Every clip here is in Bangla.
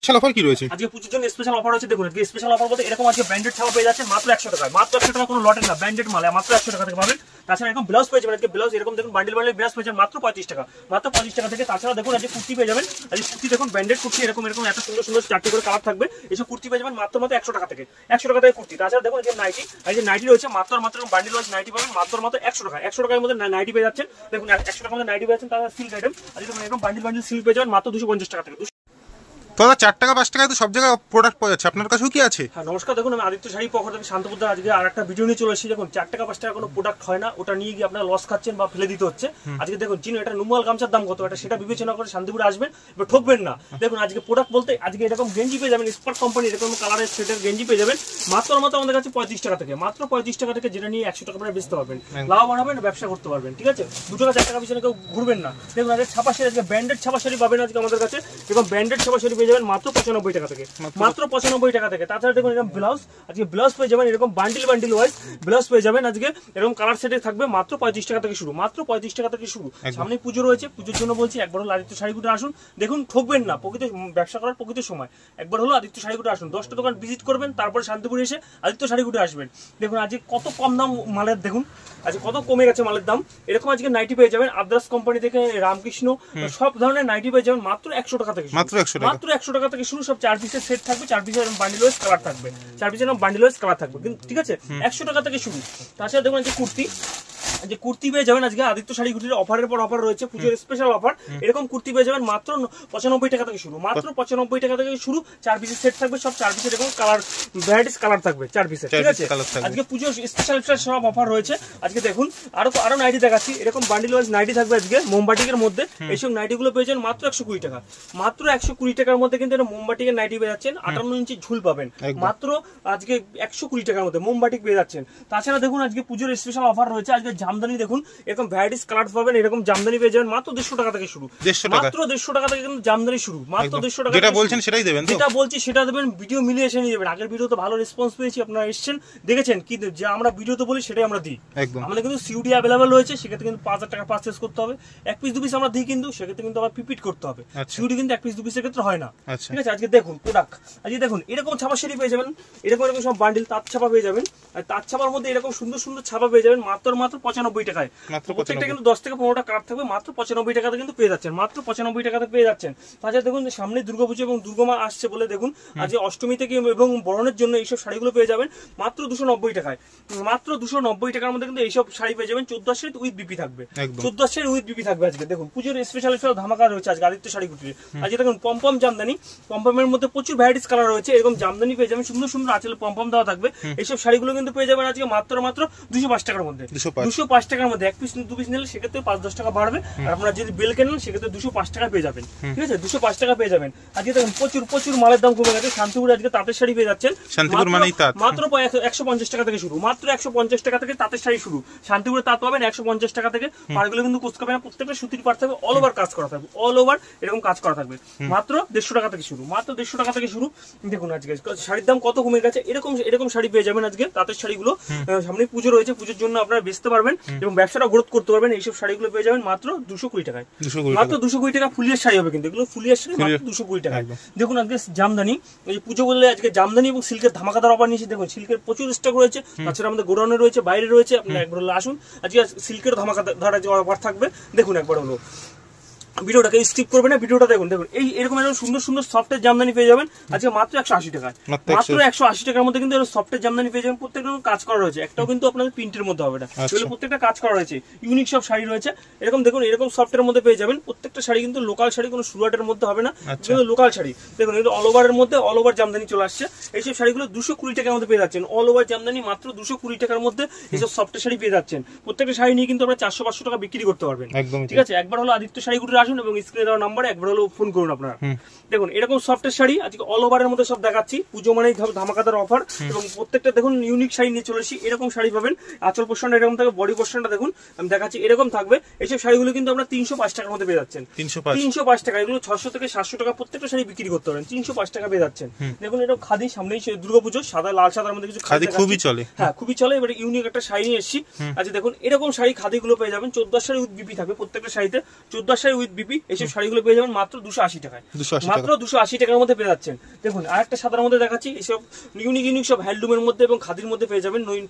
স্পেশাল অফার কি রয়েছে আজকে পুজোর জন্য স্পেশাল অফার আছে। দেখুন আজকে স্পেশাল অফার বলতে এরকম আজকে ব্র্যান্ডেড ছাপা পেয়ে যাচ্ছে মাত্র 100 টাকায়। মাত্র 100 টাকা, কোনো লটের না, ব্র্যান্ডেড মাল মাত্র 100 টাকা থেকে পাবেন। তাছাড়া এরকম ব্লাউজ পেয়ে যাবেন, আজকে ব্লাউজ এরকম দেখুন বান্ডিল বান্ডিল ব্লাউজ পেয়ে যাবেন মাত্র 35 টাকা, মাত্র 25 টাকা থেকে। তাছাড়া দেখুন আজকে কুর্তি পেয়ে যাবেন, আজকে কুর্তি দেখুন ব্র্যান্ডেড কুর্তি এরকম এরকম এত সুন্দর সুন্দর 4টি করে কালার থাকবে। এইসব কুর্তি পেয়ে যাবেন মাত্র 100 টাকা থেকে, 100 টাকা থেকে কুর্তি। তাছাড়া দেখুন যে নাইটি, এই যে নাইটি রয়েছে মাত্র বান্ডিল ওয়াইজ নাইটি পাবেন মাত্র 100 টাকা। 100 টাকার মধ্যে নাইটি পেয়ে যাচ্ছেন। দেখুন 100 টাকার মধ্যে নাইটি পেয়ে যাচ্ছেন। তাছাড়া সিল্ক আইটেম আজকে এরকম বান্ডিল বান্ডিল সিল্ক পেয়ে যাবেন মাত্র 250 টাকা থেকে। তো দাদা 4 টাকা 5 টাকায় তো সব জায়গায় প্রোডাক্ট পাওয়া যাচ্ছে, আপনার কাছেও কি আছে? হ্যাঁ নমস্কার, দেখুন আমি আদিত্য শাড়ি পক্ষ থেকে শান্তপুরদার আজকে আর একটা ভিডিও নিয়ে চলে এসেছি। দেখুন 4 টাকা 5 টাকা কোনো প্রোডাক্ট হয় না, ওটা নিয়ে গিয়ে আপনারা লস খাচ্ছেন বা ফেলে দিতে হচ্ছে। আজকে দেখুন চিনো এটা নুমাল গামছার দাম কত, এটা সেটা বিবেচনা করে শান্তিপুরে আসবেন, এবার ঠকবেন না। দেখুন আজকে প্রোডাক্ট বলতে আজকে এরকম গেঞ্জি পেয়ে যাবেন, স্পার্ক কোম্পানি এরকম কালারের সেটের গেঞ্জি পেয়ে যাবেন মাত্র আমাদের কাছে 35 টাকা থেকে, মাত্র 35 টাকা থেকে, যেটা নিয়ে 100 টাকা করে বেচতে পারবেন, লাভবান হবেন, ব্যবসা করতে পারবেন। ঠিক আছে, 2 টাকা 4 টাকা পিছনে কেউ ঘুরবেন না। দেখুন আজকে ছাপা শাড়ি, আজকে ব্র্যান্ডেড ছাপা শাড়ি পাবেন আজকে আমাদের কাছে, এবং ব্র্যান্ডেড ছাপা শাড়ি পেয়ে যাবেন মাত্র 95 টাকা থেকে, মাত্র 95 টাকা থেকে। তাছাড়া দেখুন এরকম ব্লাউজ, আজকে ব্লাউজ পেয়ে যাবেন এরকম বান্ডিল বান্ডিল ওয়াইজ ব্লাউজ পেয়ে যাবেন আজকে এরকম কালার সেটে থাকবে মাত্র 35 টাকা থেকে শুরু, মাত্র 35 টাকা থেকে শুরু। সামনে পুজো রয়েছে, পুজোর জন্য বলছি একবার হলো আদিত্য শাড়িগুলো আসুন, দেখুন ঠকবেন না, প্রকৃত ব্যবসা করার প্রকৃত সময় একবার হলো আদিত্য শাড়িগুলো আসুন, 10টা দোকান ভিজিট করবেন, তারপরে শান্তিপুরে এসে আদিত্য শাড়িগুলো আসবেন। দেখুন আজকে কত কম দাম মালের, দেখুন আজকে কত কমে গেছে মালের দাম। এরকম আজকে নাইটি পেয়ে যাবেন আদ্রাস কোম্পানি থেকে, রামকৃষ্ণ সব ধরনের নাইটি পেয়ে যাবেন মাত্র 100 টাকা থেকে, মাত্র 100 টাকা থেকে শুরু। সব 4 পিসের সেট থাকবে, 4 পিসের বান্ডিল ওয়াইজ কালার থাকবে, 4 পিসের বান্ডিল ওয়াইজ কালার থাকবে, কিন্তু ঠিক আছে 100 টাকা থেকে শুরু। তাছাড়া দেখুন যে কুর্তি, যে কুর্তি পেয়ে যাবেন আজকে আদিত্য শাড়ি কুটির অফারের পর অফার রয়েছে, পুজোর স্পেশাল অফার। এরকম কুর্তি পেয়ে যাবেন মাত্র 95 টাকা থেকে শুরু, মাত্র 95 টাকা থেকে শুরু। 4 পিসের সেট থাকবে, সব 4 পিসের এরকম কালার ভ্যারাইটিস কালার থাকবে 4 পিসের, ঠিক আছে। আজকে পুজোর স্পেশাল সব অফার রয়েছে। আজকে দেখুন আরো নাইটি দেখাচ্ছি, এরকম বান্ডিল ওয়াইজ নাইটি থাকবে আজকে মোমবাটিকের মধ্যে। এইসব নাইটি গুলো পেয়ে যাবেন মাত্র 120 টাকা, মাত্র 120 টাকার মধ্যে কিন্তু এটা মোমবাটিকের নাইটি পেয়ে যাচ্ছেন। 58 ইঞ্চি ঝুল পাবেন মাত্র আজকে 120 টাকার মধ্যে মোমবাটিক পেয়ে যাচ্ছেন। তাছাড়া দেখুন আজকে পুজোর স্পেশাল অফার রয়েছে, আজকে জামদানি দেখুন এরকম ভ্যারাইটিস কালার পাবেন, এরকম জামদানি পেয়ে যাবেন মাত্র 150 টাকা থেকে শুরু, মাত্র 150 টাকা থেকে কিন্তু জামদানি শুরু, মাত্র 150 টাকা। যেটা বলছেন সেটাই দেবেন, যেটা বলছি সেটা দেবেন, ভিডিও মিলিয়ে এসে নিয়ে যাবেন। আগের ভিডিওতে ভালো রেসপন্স পেয়েছি, আপনারা এসেছেন দেখেছেন, কি যে আমরা ভিডিওতে বলি সেটাই আমরা দিই। আমাদের কিন্তু সিউডি অ্যাভেলেবল রয়েছে, সেক্ষেত্রে কিন্তু 5000 টাকা পারচেজ করতে হবে। 1 পিস 2 পিস আমরা দিই, কিন্তু সেক্ষেত্রে কিন্তু আবার পিপিট করতে হবে। সিউডি কিন্তু 1 পিস 2 পিসের ক্ষেত্রে হয় না, ঠিক আছে। আজকে দেখুন প্রোডাক্ট, আজকে দেখুন এরকম ছাপা শাড়ি পেয়ে যাবেন, এরকম সব বান্ডিল তাঁত ছাপা পেয়ে যাবেন, আর তাঁত ছাপার মধ্যে এরকম সুন্দর সুন্দর ছাপা পেয়ে যাবেন মাত্র 95 টাকায়। প্রত্যেকটা কিন্তু 10 থেকে 15টা কালার থাকবে, মাত্র 95 টাকাতে কিন্তু পেয়ে যাচ্ছেন, মাত্র 95 টাকাতে পেয়ে যাচ্ছেন। তাছাড়া দেখুন সামনে দুর্গাপুজো এবং দুর্গমা আসছে বলে দেখুন আজকে অষ্টমী থেকে এবং বরণের জন্য এইসব শাড়িগুলো পেয়ে যাবেন মাত্র 290 টাকায়, মাত্র 290 টাকার মধ্যে কিন্তু এইসব শাড়ি পেয়ে যাবেন। 14 শাড়ি উইথ বিপি থাকবে, 14 শাড়ি উইথ বিপি থাকবে। আজকে দেখুন পুজোর স্পেশাল ধামাকা রয়েছে আজকে আদিত্য শাড়ি কুটিরে। আজকে দেখুন পম্পম জামদানি, পম্পমের মধ্যে প্রচুর ভ্যারাইটিস কালার রয়েছে, এরকম জামদানি পেয়ে যাবেন, সুন্দর সুন্দর আঁচলে পম্পম দেওয়া থাকবে। এইসব শাড়িগুলো কিন্তু পেয়ে যাবেন আজকে মাত্র 205 টাকার মধ্যে, 205 টাকার মধ্যে। 1 পিস 2 পিস নিলে সেক্ষেত্রে 5-10 টাকা বাড়বে, আর আপনারা যদি বেল কেনেন সেক্ষেত্রে 205 টাকা পেয়ে যাবেন, ঠিক আছে, 205 টাকা পেয়ে যাবেন। আজকে দেখুন প্রচুর মালের দাম কমে গেছে। শান্তিপুরে আজকে তাঁতের শাড়ি পেয়ে যাচ্ছেন মাত্র 150 টাকা থেকে শুরু, মাত্র 150 টাকা থেকে তাঁতের শাড়ি শুরু। শান্তিপুরে তাঁত পাবেন 150 টাকা থেকে, পাড়গুলো কিন্তু কুচকাবে না, প্রত্যেকটা সুতির পাড় থাকবে, অল ওভার কাজ করা থাকবে, অল ওভার এরকম কাজ করা থাকবে, মাত্র 150 টাকা থেকে শুরু, মাত্র 150 টাকা থেকে শুরু। দেখুন আজকে শাড়ির দাম কত কমে গেছে, এরকম শাড়ি পেয়ে যাবেন আজকে তাঁতের শাড়িগুলো। সামনে পুজো রয়েছে, পুজোর জন্য আপনারা বেচতে পারবেন এবং ব্যবসাটা গ্রোথ করতে পারবেন। এইসব শাড়িগুলো পেয়ে যাবেন মাত্র 220 টাকায়, মাত্র 220 টাকা। ফুলিয়ার শাড়ি হবে কিন্তু, এগুলো ফুলিয়ার শাড়ি মাত্র 220 টাকায়। দেখুন আজকে জামদানি, এই পুজো বললে আজকে জামদানি এবং সিল্কের ধামাকাদার অফার নিয়েছে। দেখুন সিল্কের প্রচুর স্টক রয়েছে, তাছাড়া আমাদের গোডাউনে রয়েছে, বাইরে রয়েছে। আপনারা একবার হলো আসুন, আজকে সিল্কের ধামাকাদার অফার থাকবে। দেখুন একবার হলো ভিডিওটাকে স্কিপ করবেন না, ভিডিওটা দেখুন। দেখুন এরকম সুন্দর সুন্দর সফটের জামদানি পেয়ে যাবেন আজকে মাত্র 180 টাকায়, মাত্র 180 টাকার মধ্যে কিন্তু সফটের জামদানি পেয়ে যাবেন। প্রত্যেকটা কাজ করা রয়েছে, একটাও কিন্তু আপনাদের প্রিন্টের মধ্যে হবে না, এগুলো প্রত্যেকটা কাজ করা রয়েছে। ইউনিক সব শাড়ি রয়েছে, এরকম দেখুন এরকম সফটের মধ্যে পেয়ে যাবেন। প্রত্যেকটা শাড়ি কিন্তু লোকাল শাড়ি, কোনো সুরাটের মধ্যে হবে না, কিন্তু লোকাল শাড়ি। দেখুন এগুলো অল ওভারের মধ্যে, অল ওভার জামদানি চলে আসছে। এইসব শাড়িগুলো 220 টাকার মধ্যে পেয়ে যাচ্ছেন, অল ওভার জামদানি মাত্র 220 টাকার মধ্যে এইসব সফটের শাড়ি পেয়ে যাচ্ছেন। প্রত্যেকটা শাড়ি নিয়ে কিন্তু আপনারা 400-500 টাকা বিক্রি করতে পারবেন, ঠিক আছে। একবার হলো আদিত্য শাড়ি কুটিরে আসুন এবং স্ক্রিনে দেওয়া নাম্বারে একবার হলো ফোন করুন আপনারা। দেখুন এরকম সফটের শাড়ি আজকে অল ওভারের মধ্যে সব দেখাচ্ছি, পুজো মানেই ধামাকাদার অফার। এবং প্রত্যেকটা দেখুন ইউনিক শাড়ি নিয়ে চলে এসেছি। এরকম শাড়ি পাবেন, আঁচল পোর্শনটা এরকম থাকবে, বডি পোর্শনটা দেখুন আমি দেখাচ্ছি এরকম থাকবে। এইসব শাড়িগুলো কিন্তু আমরা 305 টাকার মধ্যে পেয়ে যাচ্ছেন, 305 টাকা। এগুলো 600 থেকে 700 টাকা প্রত্যেকটা শাড়ি বিক্রি করতে পারেন, 305 টাকা পেয়ে যাচ্ছেন। দেখুন এটা খাদি, সামনেই দুর্গাপুজো, সাদা লাল সাদার মধ্যে কিছু খাদি খুবই চলে, হ্যাঁ খুবই চলে। এবার ইউনিক একটা শাড়ি নিয়ে এসেছি আজকে। দেখুন এরকম শাড়ি খাদিগুলো পেয়ে যাবেন। 14 শাড়ি উইথ বিপি থাকবে, প্রত্যেকটা শাড়িতে 14 শাড়ি উইথ বিপি এইসব শাড়িগুলো পেয়ে যাবেন মাত্র 280 টাকায়, মাত্র 280 টাকার মধ্যে পেয়ে যাচ্ছেন। দেখুন আরেকটা সাদার মধ্যে দেখাচ্ছি, এইসব ইউনিক সব হ্যান্ডলুমের মধ্যে এবং খাদির মধ্যে পেয়ে যাবেন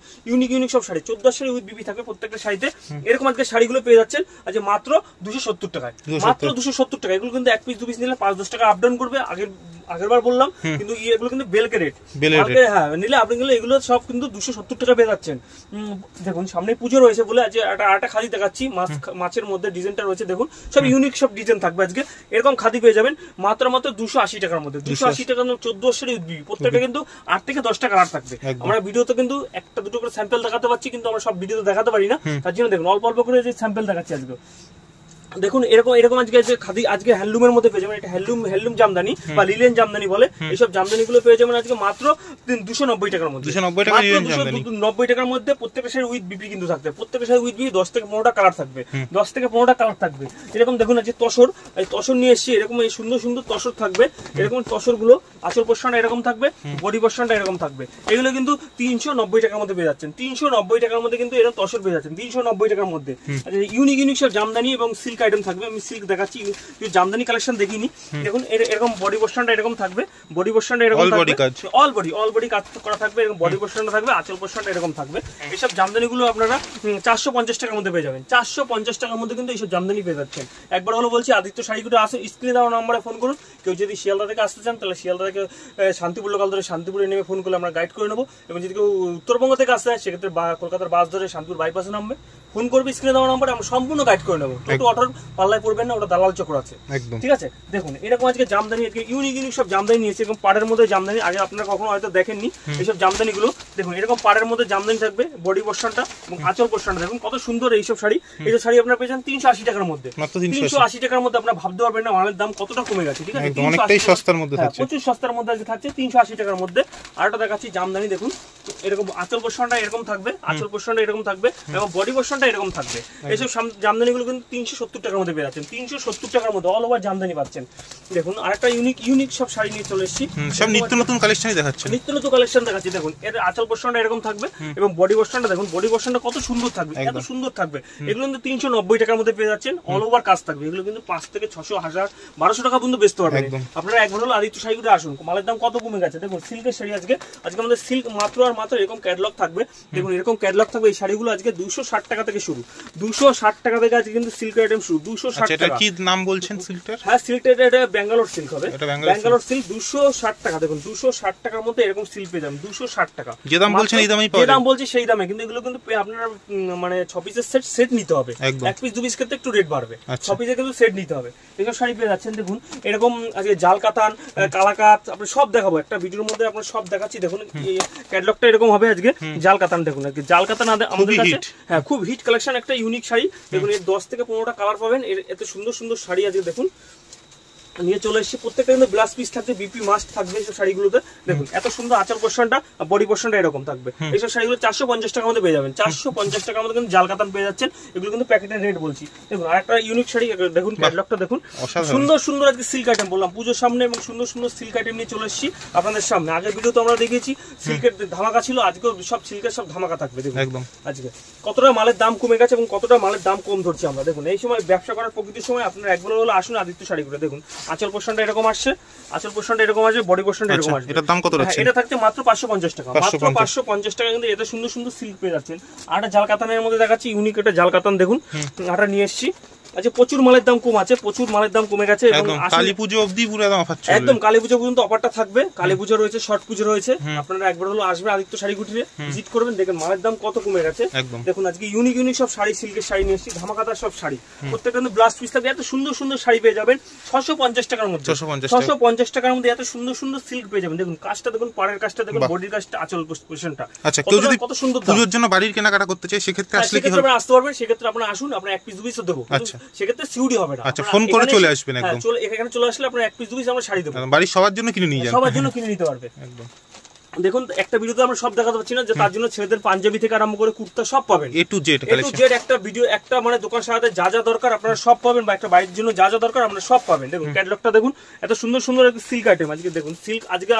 ইউনিক সব শাড়ি। 14 শাড়ি উইথ বিপি থাকবে প্রত্যেকটা শাড়িতে। এরকম আজকে শাড়িগুলো পেয়ে যাচ্ছেন আজকে মাত্র 270 টাকায়, মাত্র 270 টাকা। এগুলো কিন্তু 1 পিস 2 পিস নিলে 5-10 টাকা আপ ডাউন করবে, আগেরবার বললাম, কিন্তু এগুলো কিন্তু বেলকে রেট। হ্যাঁ নিলে আপনি গেলে এগুলো সব কিন্তু 270 টাকা পেয়ে যাচ্ছেন। দেখুন সামনে পুজো রয়েছে বলে আজ আরেকটা খাদি দেখাচ্ছি, মাছের মধ্যে ডিজাইনটা রয়েছে দেখুন, সব ইউনিক সব ডিজাইন থাকবে আজকে। এরকম খাদি পেয়ে যাবেন মাত্র 280 টাকার মধ্যে, 280 টাকার 14 শাড়ি উঠবি, প্রত্যেকটা কিন্তু 8 থেকে 10 টাকা কালার থাকবে। আমরা ভিডিওতে কিন্তু একটা দুটো করে স্যাম্পল দেখাতে পারছি, কিন্তু আমরা সব ভিডিওতে দেখাতে পারি না, তার জন্য দেখুন অল্প অল্প করে যে স্যাম্পল দেখাচ্ছি আজকে। দেখুন এরকম আজকে খাদি আজকে হ্যান্ডলুমের মধ্যে পেয়ে যাবেন, এটা হ্যান্ডলুম জামদানি বা লিলেন জামদানি বলে, এইসব জামদানি গুলো পেয়ে যাবেন আজকে মাত্র 290 টাকার মধ্যে, 290 টাকার মধ্যে। প্রত্যেকটা শাড়ি উইথ বিপি কিন্তু থাকবে, প্রত্যেকটা শাড়ি উইথ বিপি 10 থেকে 15টা কালার থাকবে, 10 থেকে 15টা কালার থাকবে। এরকম দেখুন আজকে তসর, এই তসর নিয়ে এসেছি, এরকম এই সুন্দর সুন্দর তসর থাকবে। এরকম তসর গুলো আঁচল পোর্শনটা এরকম থাকবে, বডি পোর্শনটা এরকম থাকবে। এগুলো কিন্তু 390 টাকার মধ্যে পেয়ে যাচ্ছেন, 390 টাকার মধ্যে কিন্তু এরকম তসর পেয়ে যাচ্ছেন 390 টাকার মধ্যে। ইউনিক সব জামদানি এবং সিল্ক আইটেম থাকবে। আমি সিল্ক দেখাচ্ছি, জামদানি কালেকশন দেখিনি। দেখুন এরকম বডি পোর্শনটা এরকম থাকবে, বডি পোর্শনটা এরকম থাকবে, অল বডি কাজ করা থাকবে, এরকম বডি পোর্শনটা থাকবে, আঁচল পোর্শনটা এরকম থাকবে। এইসব জামদানিগুলো আপনারা 450 টাকার মধ্যে পেয়ে যাবেন, 450 টাকার মধ্যে কিন্তু এইসব জামদানি পেয়ে যাচ্ছেন। একবার হলো বলছি আদিত্য শাড়িগুলো আসে, স্ক্রিনে দেওয়া নম্বরে ফোন করুন। কেউ যদি শিয়ালদা থেকে আসতে চান তাহলে শিয়ালদা থেকে শান্তিপুর লোকাল ধরে শান্তিপুরে নেমে ফোন করলে আমরা গাইড করে নেবো, এবং যদি কেউ উত্তরবঙ্গ থেকে আসতে হয় সেক্ষেত্রে কলকাতার বাস ধরে শান্তিপুর বাইপাসে নামবে, ফোন করবে স্ক্রিনে দেওয়া নম্বরে, আমরা সম্পূর্ণ গাইড করে নেবো। টোটো অটোর পাল্লায় পড়বেন না, ওটা দালাল চক্র আছে, ঠিক আছে। দেখুন এরকম আজকে জামদানি, আজকে ইউনিক সব জামদানি নিয়েছে, এরকম পাড়ের মধ্যে জামদানি, আগে আপনারা কখনো হয়তো দেখেননি এইসব জামদানি গুলো। দেখুন এরকম পাড়ের মধ্যে জামদানি থাকবে, বডি পোর্শনটা এবং আঁচল পোর্শনটা দেখুন কত সুন্দর। এইসব শাড়ি আপনারা পেয়েছেন 380 টাকার মধ্যে, 380 টাকার মধ্যে। আপনারা ভাবতে পারবেন না মালের দাম কতটা কমে গেছে, ঠিক আছে, অনেকটাই সস্তার মধ্যে থাকছে, প্রচুর সস্তার মধ্যে আজকে থাকছে 380 টাকার মধ্যে। আরেকটা দেখাচ্ছি জামদানি, দেখুন এরকম আঁচল পোর্শনটা এরকম থাকবে, আঁচল পোর্শনটা এরকম থাকবে এবং বডি পোর্শনটা এরকম থাকবে। এইসব জামদানিগুলো কিন্তু 370 টাকার মধ্যে পেয়ে যাচ্ছেন, 370 টাকার মধ্যে অল ওভার জামদানি পাচ্ছেন। দেখুন আরেকটা ইউনিক সব শাড়ি নিয়ে চলে এসেছি, সব নিত্য নতুন কালেকশনই দেখাচ্ছি, নিত্য নতুন কালেকশন দেখাচ্ছি। দেখুন এর আঁচল পোর্শনটা এরকম থাকবে এবং বডি পোর্শনটা দেখুন, বডি পোর্শনটা কত সুন্দর থাকবে, এত সুন্দর থাকবে। এগুলো কিন্তু 390 টাকার মধ্যে পেয়ে যাচ্ছেন, অল ওভার কাজ থাকবে। এগুলো কিন্তু 5 থেকে 600, 1000, 1200 টাকা পর্যন্ত বেচতে পারবেন আপনারা। একবার হলো আদিত্য শাড়িগুলো আসুন, মালের দাম কত কমে গেছে। দেখুন সিল্কের শাড়ি আজকে আমাদের সিল্ক মাত্র আর মাত্র এরকম ক্যাটালগ থাকবে। দেখুন এরকম ক্যাটালগ থাকবে। এই শাড়িগুলো আজকে 260 টাকা থেকে শুরু, 260 টাকা থেকে আজকে কিন্তু সিল্কের আইটেম শুরু, 260 টাকা। কি নাম বলছেন সিল্কটার? হ্যাঁ সিল্কটা এটা ব্যাঙ্গালোর সিল্ক হবে, ব্যাঙ্গালোর সিল্ক 260 টাকা। দেখুন 260 টাকার মধ্যে এরকম সিল্ক পেয়ে যাবেন, 260 টাকা। যে দাম বলছেন এই দামেই পাবেন, যে দাম বলছি সেই দামে। কিন্তু এগুলো কিন্তু আপনারা মানে 6 পিসের সেট নিতে হবে, 1 পিস 2 পিস ক্ষেত্রে একটু রেট বাড়বে, 6 পিসে কিন্তু সেট নিতে হবে। এইসব শাড়ি পেয়ে যাচ্ছেন। দেখুন এরকম আজকে জাল কাতান, কালাকাত আপনি সব দেখাবো একটা ভিডিওর মধ্যে, আপনার সব দেখাচ্ছি। দেখুন ক্যাটালগটা এরকম হবে আজকে, জাল কাতান। দেখুন আজকে জাল কাতান আমাদের কাছে হ্যাঁ খুব হিট কালেকশন, একটা ইউনিক শাড়ি। দেখুন এর 10 থেকে 15টা কালার পাবেন, এত সুন্দর সুন্দর শাড়ি আজকে দেখুন নিয়ে চলে এসেছি। প্রত্যেকটা কিন্তু ব্লাউজ পিস থাকবে, বিপি মাস্ট থাকবে এইসব শাড়িগুলোতে। দেখুন এত সুন্দর আঁচল পোর্শনটা, বডি পোর্শনটা এরকম থাকবে। এইসব শাড়িগুলো 450 টাকার মধ্যে পেয়ে যাবেন, 450 টাকার মধ্যে কিন্তু জাল কাতান পেয়ে যাচ্ছেন। এগুলো কিন্তু প্যাকেটের রেট বলছি। দেখুন আরেকটা ইউনিক শাড়ি দেখুন, ক্যাটালগটা দেখুন, সুন্দর সুন্দর আজকে সিল্ক আইটেম বললাম পুজোর সামনে, এবং সুন্দর সুন্দর সিল্ক আইটেম নিয়ে চলে এসেছি আপনাদের সামনে। আগের ভিডিও তো আমরা দেখেছি সিল্কের ধামাকা ছিল, আজকেও সব সিল্কের সব ধামাকা থাকবে। দেখুন একদম আজকে কতটা মালের দাম কমে গেছে এবং কতটা মালের দাম কম ধরছি আমরা। দেখুন এই সময় ব্যবসা করার প্রকৃতির সময় আপনারা একবার হলো আসুন আদিত্য শাড়িগুলো। দেখুন আঁচল পোর্শনটা এরকম আসছে, আঁচল পোর্শনটা এরকম আসবে, বডি পোর্শনটা এরকম আসবে। এটার দাম কত রাখছেন? এটা থাকছে মাত্র 550 টাকা, মাত্র 550 টাকা কিন্তু এত সুন্দর সুন্দর সিল্ক পেয়ে যাচ্ছেন। আর একটা জাল কাতানের মধ্যে দেখাচ্ছি, ইউনিক একটা জাল কাতান। দেখুন এটা নিয়ে এসেছি আচ্ছা, প্রচুর মালের দাম কম আছে, প্রচুর মালের দাম কমে গেছে এবং কালীপুজো অবধি পুরো একদম অফার চলবে, একদম কালীপুজো পর্যন্ত অফারটা থাকবে। কালীপুজো রয়েছে, ছট পুজো রয়েছে, আপনারা একবার হলো আসবেন আদিত্য শাড়ি কুটিরে, ভিজিট করবেন, দেখেন মালের দাম কত কমে গেছে। দেখুন আজকে ইউনিক সব শাড়ি, সিল্কের শাড়ি নিয়ে এসেছি, ধামাকাদার সব শাড়ি, প্রত্যেকটা কিন্তু ব্লাউজ পিস থাকবে। এত সুন্দর সুন্দর শাড়ি পেয়ে যাবেন 650 টাকার মধ্যে, 650 টাকার মধ্যে এত সুন্দর সুন্দর সিল্ক পেয়ে যাবেন। দেখুন কাজটা দেখুন, পাড়ের কাজটা দেখুন, বডির কাজটা, আঁচল পোর্শনটা। আচ্ছা, কেউ যদি কত সুন্দর পুজোর জন্য বাড়ির কেনাকাটা করতে চায় সেক্ষেত্রে আসলে কি হবে? আসতে পারবেন, সেক্ষেত্রে আপনারা আসুন, আপনারা 1 পিস 2 পিসও দেবো, সেক্ষেত্রে সিউডি হবে না। আচ্ছা, ফোন করে চলে আসবেন, একদম চলে এখানে চলে আসলে আপনারা 1 পিস 2 পিস আমরা শাড়ি দেবো, বাড়ির সবার জন্য কিনে নিয়ে যাবেন, সবার জন্য কিনে নিতে পারবে একদম। দেখুন একটা ভিডিওতে আমরা সব দেখাতে পাচ্ছি না, যে তার জন্য ছেলেদের পাঞ্জাবি থেকে আরম্ভ করে কুর্তা সব পাবেন, এ টু জেড একটা ভিডিও, একটা মানে দোকান সাজাতে যা যা দরকার আপনারা সব পাবেন, বা একটা বাড়ির জন্য যা যা দরকার আপনারা সব পাবেন। দেখুন ক্যাটালগটা দেখুন, এত সুন্দর সুন্দর সিল্ক আইটেম আজকে। দেখুন সিল্ক আজকে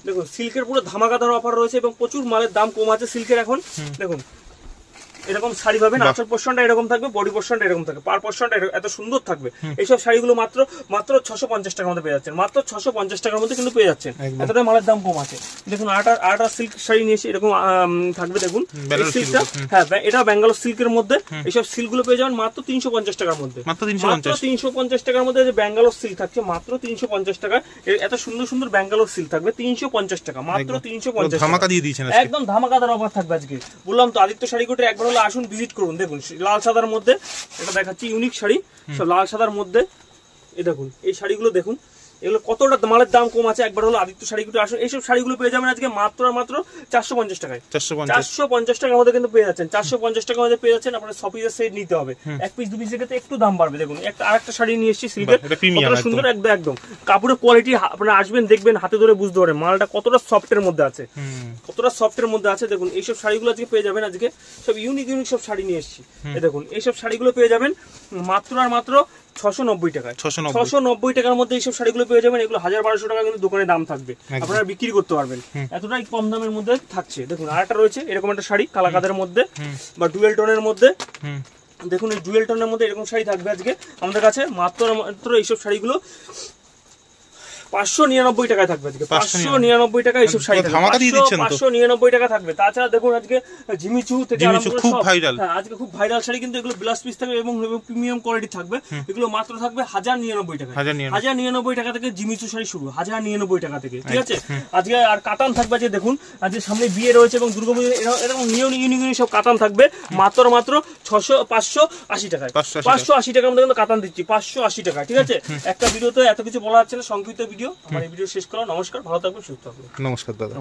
দেখুন সিল্কের পুরো ধামাকাদার অফার রয়েছে এবং প্রচুর মালের দাম কম আছে সিল্কের এখন। দেখুন এরকম শাড়ি পাবেন, আঁচল পোর্শনটা এরকম থাকবে, বডি পোর্শনটা এরকম থাকবে, পার পোর্শনটা এত সুন্দর থাকবে। এইসব শাড়িগুলো মাত্র 650 টাকার মধ্যে পেয়ে যাচ্ছেন, মাত্র 650 টাকার মধ্যে কিন্তু পেয়ে যাচ্ছেন। এতটাই মালের দাম কম আছে। দেখুন আটা সিল্ক শাড়ি নিয়েছি, এরকম থাকবে। দেখুন এই সিল্কটা, হ্যাঁ এটা ব্যাঙ্গালোর সিল্কের মধ্যে। এইসব সিল্ক গুলো পেয়ে যাবেন মাত্র 350 টাকার মধ্যে, মাত্র 350 টাকার মধ্যে। যে ব্যাঙ্গালোর সিল্ক থাকছে মাত্র 350 টাকা। এত সুন্দর সুন্দর ব্যাঙ্গালোর সিল্ক থাকবে 350 টাকা, মাত্র 350 ধামাকা দিয়ে দিয়েছেন, একদম ধামাকাদার অফার থাকবে আজকে। বললাম তো আদিত্য শাড়ি কোটে একবার হলে আসুন, ভিজিট করুন। দেখুন লাল সাদার মধ্যে এটা দেখাচ্ছি, ইউনিক শাড়ি, সব লাল সাদার মধ্যে। এই দেখুন এই শাড়িগুলো দেখুন, এগুলো কতটা মালের দাম কম আছে। একবার হলো আদিত্য শাড়ি কোটে আসুন। এইসব শাড়িগুলো পেয়ে যাবেন আজকে মাত্র আর মাত্র 450 টাকায়। 450 টাকার মধ্যে কিন্তু পেয়ে যাচ্ছেন, 450 টাকার মধ্যে পেয়ে যাচ্ছেন। আপনার 6 পিসের সেট নিতে হবে, এক পিস 2 পিসের ক্ষেত্রে একটু দাম বাড়বে। দেখুন আরেকটা শাড়ি নিয়ে এসেছি সিল্কের, কতটা সুন্দর, একদম কাপড়ের কোয়ালিটি। আপনারা আসবেন দেখবেন, হাতে ধরে বুঝতে পারবেন মালটা কতটা সফটের মধ্যে আছে, কতটা সফটের মধ্যে আছে। দেখুন এইসব শাড়িগুলো আজকে পেয়ে যাবেন, আজকে সব ইউনিক সব শাড়ি নিয়ে এসেছি। দেখুন এইসব শাড়িগুলো পেয়ে যাবেন মাত্র আর মাত্র 690 টাকায়। 690 টাকার মধ্যে এইসব শাড়িগুলো পেয়ে যাবেন। এগুলো 1000-1200 টাকা কিন্তু দোকানে দাম থাকবে, আপনারা বিক্রি করতে পারবেন, এতটাই কম দামের মধ্যে থাকছে। দেখুন আরেকটা রয়েছে এরকম একটা শাড়ি কালাকাদের মধ্যে বা ডুয়েল টোনের মধ্যে। দেখুন এই ডুয়েল টোনের মধ্যে এরকম শাড়ি থাকবে আজকে আমাদের কাছে মাত্র এইসব শাড়িগুলো 599 টাকায় থাকবে আজকে, 599 টাকা এইসব শাড়ি থাকবে, 599 টাকা থাকবে। তাছাড়া দেখুন আজকে জিমিচু থেকে আরম্ভ করে সব আজকে খুব ভাইরাল শাড়ি, কিন্তু এগুলো ব্লাউজ পিস থাকবে এবং প্রিমিয়াম কোয়ালিটি থাকবে। এগুলো মাত্র থাকবে 1099 টাকা, 1099 টাকা থেকে জিমিচু শাড়ি শুরু, 1099 টাকা থেকে, ঠিক আছে। আজকে আর কাতান থাকবে, যে দেখুন আজকে সামনে বিয়ে রয়েছে এবং দুর্গাপূজা, এরকম ইউনিক সব কাতান থাকবে মাত্র 580 টাকায়। 580 টাকার মধ্যে কিন্তু কাতান দিচ্ছি, 580 টাকা, ঠিক আছে। একটা ভিডিওতে এত কিছু বলা যাচ্ছে না, সংক্ষিপ্ত ভিডিও। আমার এই ভিডিও শেষ করলাম। নমস্কার, ভালো থাকবেন, সুস্থ থাকবেন। নমস্কার দাদা।